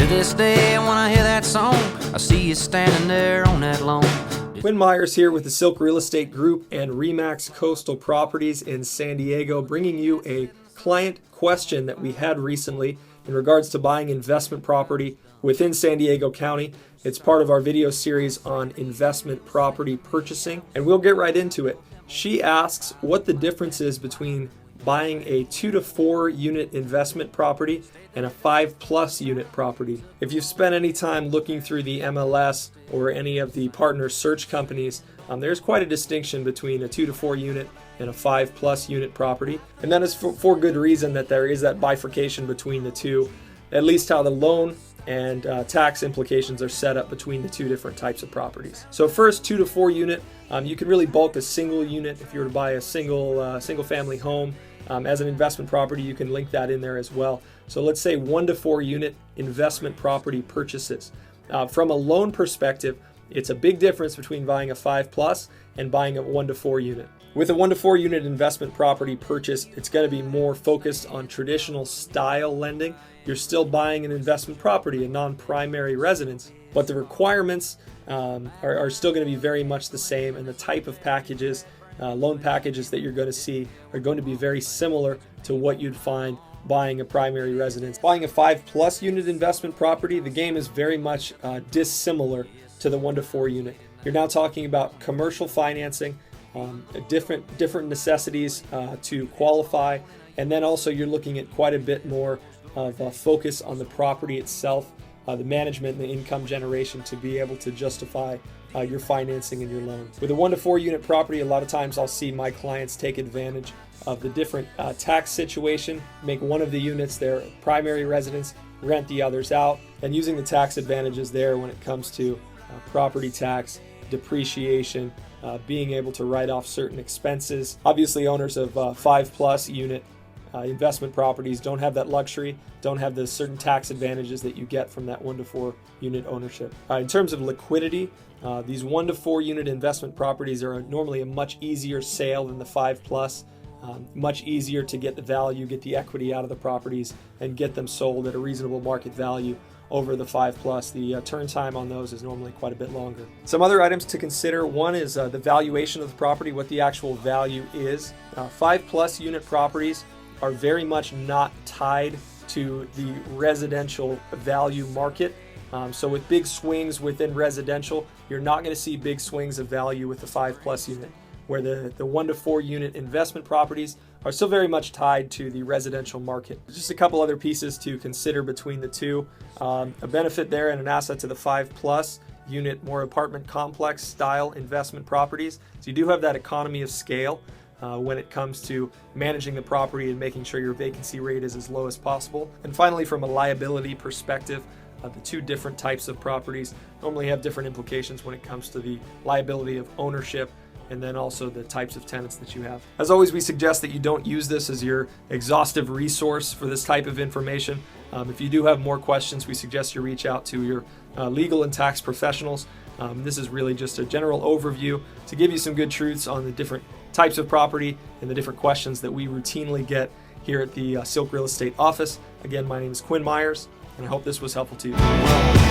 To this day, when I hear that song, I see you standing there on that lawn. Quinn Myers here with the Silk Real Estate Group and Remax Coastal Properties in San Diego, bringing you a client question that we had recently in regards to buying investment property within San Diego County. It's part of our video series on investment property purchasing, and we'll get right into it. She asks what the difference is between buying a 2 to 4 unit investment property and a 5+ unit property. If you've spent any time looking through the MLS or any of the partner search companies, there's quite a distinction between a 2 to 4 unit and a 5+ unit property. And that is for good reason that there is that bifurcation between the two, at least how the loan and tax implications are set up between the two different types of properties. So first, 2 to 4 unit, you can really bulk a single unit. If you were to buy a single family home as an investment property, you can link that in there as well. So let's say 1 to 4 unit investment property purchases. From a loan perspective, it's a big difference between buying a 5+ and buying a 1 to 4 unit. With a 1 to 4 unit investment property purchase, it's going to be more focused on traditional style lending. You're still buying an investment property, a non-primary residence, but the requirements are still going to be very much the same, and the type of packages, loan packages that you're going to see are going to be very similar to what you'd find buying a primary residence. Buying a 5+ unit investment property, the game is very much dissimilar to the 1 to 4 unit. You're now talking about commercial financing, different necessities to qualify, and then also you're looking at quite a bit more of a focus on the property itself, the management and the income generation to be able to justify your financing and your loan. With a 1 to 4 unit property, a lot of times I'll see my clients take advantage of the different tax situation, make one of the units their primary residence, rent the others out, and using the tax advantages there when it comes to property tax, depreciation, being able to write off certain expenses. Obviously, owners of 5+ unit investment properties don't have that luxury, don't have the certain tax advantages that you get from that 1 to 4 unit ownership. In terms of liquidity, these 1 to 4 unit investment properties are normally a much easier sale than the 5+. Much easier to get the value, get the equity out of the properties, and get them sold at a reasonable market value over the 5+. The turn time on those is normally quite a bit longer. Some other items to consider. One is the valuation of the property, what the actual value is. 5+ unit properties are very much not tied to the residential value market. So with big swings within residential, you're not going to see big swings of value with the 5+ unit, where the 1 to 4 unit investment properties are still very much tied to the residential market. Just a couple other pieces to consider between the two. A benefit there and an asset to the 5+ unit, more apartment complex style investment properties. So you do have that economy of scale when it comes to managing the property and making sure your vacancy rate is as low as possible. And finally, from a liability perspective, the two different types of properties normally have different implications when it comes to the liability of ownership and then also the types of tenants that you have. As always, we suggest that you don't use this as your exhaustive resource for this type of information. If you do have more questions, we suggest you reach out to your legal and tax professionals. This is really just a general overview to give you some good truths on the different types of property and the different questions that we routinely get here at the Silk Real Estate office. Again, my name is Quinn Myers, and I hope this was helpful to you.